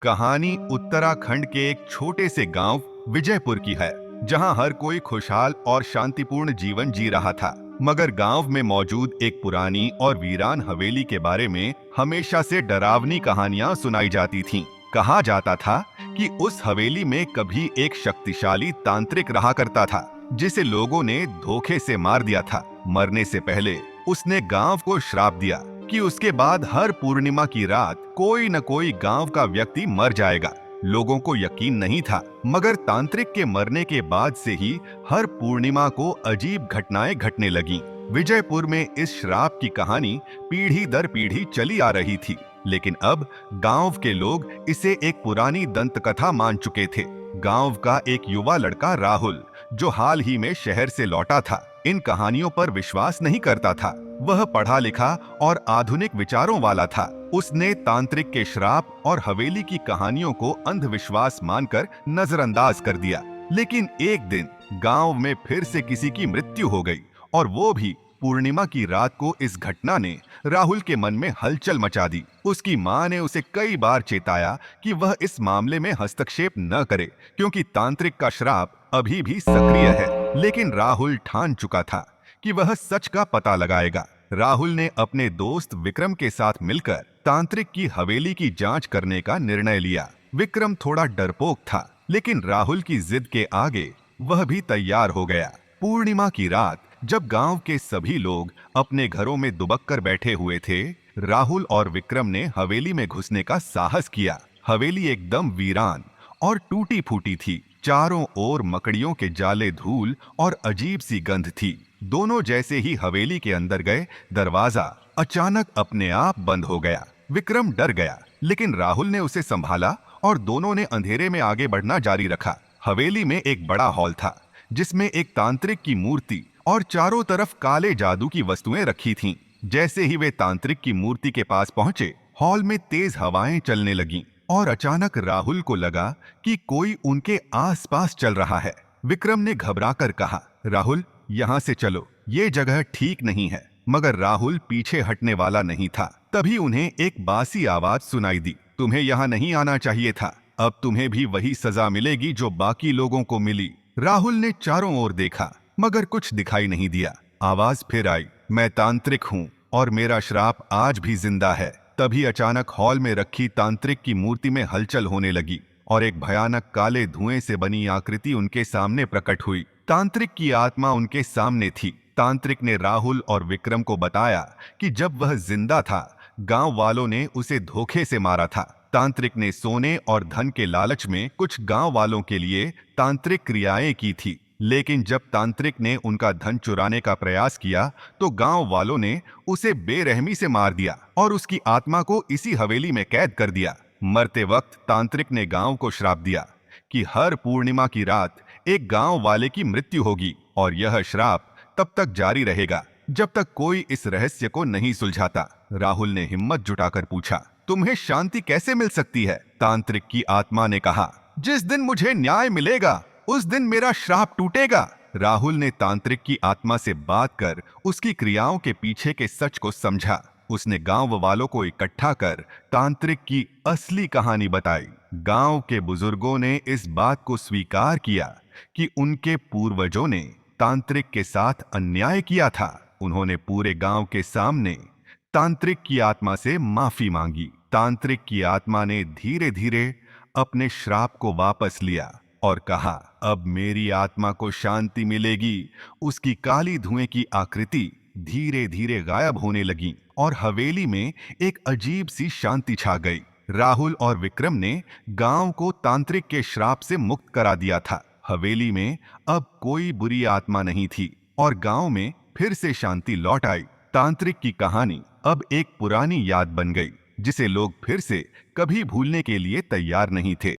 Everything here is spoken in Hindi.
कहानी उत्तराखंड के एक छोटे से गांव विजयपुर की है, जहां हर कोई खुशहाल और शांतिपूर्ण जीवन जी रहा था। मगर गांव में मौजूद एक पुरानी और वीरान हवेली के बारे में हमेशा से डरावनी कहानियां सुनाई जाती थीं। कहा जाता था कि उस हवेली में कभी एक शक्तिशाली तांत्रिक रहा करता था, जिसे लोगों ने धोखे से मार दिया था। मरने से पहले उसने गांव को श्राप दिया कि उसके बाद हर पूर्णिमा की रात कोई न कोई गांव का व्यक्ति मर जाएगा। लोगों को यकीन नहीं था, मगर तांत्रिक के मरने के बाद से ही हर पूर्णिमा को अजीब घटनाएं घटने लगीं। विजयपुर में इस श्राप की कहानी पीढ़ी दर पीढ़ी चली आ रही थी, लेकिन अब गांव के लोग इसे एक पुरानी दंत कथा मान चुके थे। गांव का एक युवा लड़का राहुल, जो हाल ही में शहर से लौटा था, इन कहानियों पर विश्वास नहीं करता था। वह पढ़ा लिखा और आधुनिक विचारों वाला था। उसने तांत्रिक के श्राप और हवेली की कहानियों को अंधविश्वास मानकर नजरअंदाज कर दिया। लेकिन एक दिन गांव में फिर से किसी की मृत्यु हो गई, और वो भी पूर्णिमा की रात को। इस घटना ने राहुल के मन में हलचल मचा दी। उसकी मां ने उसे कई बार चेताया कि वह इस मामले में हस्तक्षेप न करे, क्योंकि तांत्रिक का श्राप अभी भी सक्रिय है। लेकिन राहुल ठान चुका था कि वह सच का पता लगाएगा। राहुल ने अपने दोस्त विक्रम के साथ मिलकर तांत्रिक की हवेली की जांच करने का निर्णय लिया। विक्रम थोड़ा डरपोक था, लेकिन राहुल की जिद के आगे वह भी तैयार हो गया। पूर्णिमा की रात जब गांव के सभी लोग अपने घरों में दुबक कर बैठे हुए थे, राहुल और विक्रम ने हवेली में घुसने का साहस किया। हवेली एकदम वीरान और टूटी फूटी थी। चारों ओर मकड़ियों के जाले, धूल और अजीब सी गंध थी। दोनों जैसे ही हवेली के अंदर गए, दरवाजा अचानक अपने आप बंद हो गया। विक्रम डर गया, लेकिन राहुल ने उसे संभाला और दोनों ने अंधेरे में आगे बढ़ना जारी रखा। हवेली में एक बड़ा हॉल था, जिसमें एक तांत्रिक की मूर्ति और चारों तरफ काले जादू की वस्तुएं रखी थीं। जैसे ही वे तांत्रिक की मूर्ति के पास पहुंचे, हॉल में तेज हवाएं चलने लगीं, और अचानक राहुल को लगा कि कोई उनके आसपास चल रहा है। विक्रम ने घबराकर कहा, राहुल, यहाँ से चलो, ये जगह ठीक नहीं है। मगर राहुल पीछे हटने वाला नहीं था। तभी उन्हें एक बासी आवाज सुनाई दी, तुम्हें यहाँ नहीं आना चाहिए था। अब तुम्हें भी वही सजा मिलेगी जो बाकी लोगों को मिली। राहुल ने चारों ओर देखा, मगर कुछ दिखाई नहीं दिया। आवाज फिर आई, मैं तांत्रिक हूँ और मेरा श्राप आज भी जिंदा है। तभी अचानक हॉल में रखी तांत्रिक की मूर्ति में हलचल होने लगी, और एक भयानक काले धुएं से बनी आकृति उनके सामने प्रकट हुई। तांत्रिक की आत्मा उनके सामने थी। तांत्रिक ने राहुल और विक्रम को बताया कि जब वह जिंदा था, गांव वालों ने उसे धोखे से मारा था। तांत्रिक ने सोने और धन के लालच में कुछ गांव वालों के लिए तांत्रिक क्रियाएं की थी। लेकिन जब तांत्रिक ने उनका धन चुराने का प्रयास किया, तो गांव वालों ने उसे बेरहमी से मार दिया और उसकी आत्मा को इसी हवेली में कैद कर दिया। मरते वक्त तांत्रिक ने गांव को श्राप दिया कि हर पूर्णिमा की रात एक गांव वाले की मृत्यु होगी, और यह श्राप तब तक जारी रहेगा जब तक कोई इस रहस्य को नहीं सुलझाता। राहुल ने हिम्मत जुटाकर पूछा, तुम्हें शांति कैसे मिल सकती है? तांत्रिक की आत्मा ने कहा, जिस दिन मुझे न्याय मिलेगा, उस दिन मेरा श्राप टूटेगा। राहुल ने तांत्रिक की आत्मा से बात कर उसकी क्रियाओं के पीछे के सच को समझा। उसने गांव वालों को इकट्ठा कर तांत्रिक की असली कहानी बताई। गांव के बुजुर्गों ने इस बात को स्वीकार किया कि उनके पूर्वजों ने तांत्रिक के साथ अन्याय किया था। उन्होंने पूरे गांव के सामने तांत्रिक की आत्मा से माफी मांगी। तांत्रिक की आत्मा ने धीरे धीरे अपने श्राप को वापस लिया और कहा, अब मेरी आत्मा को शांति मिलेगी। उसकी काली धुएं की आकृति धीरे धीरे गायब होने लगी, और हवेली में एक अजीब सी शांति छा गई। राहुल और विक्रम ने गांव को तांत्रिक के श्राप से मुक्त करा दिया था। हवेली में अब कोई बुरी आत्मा नहीं थी, और गांव में फिर से शांति लौट आई। तांत्रिक की कहानी अब एक पुरानी याद बन गई, जिसे लोग फिर से कभी भूलने के लिए तैयार नहीं थे।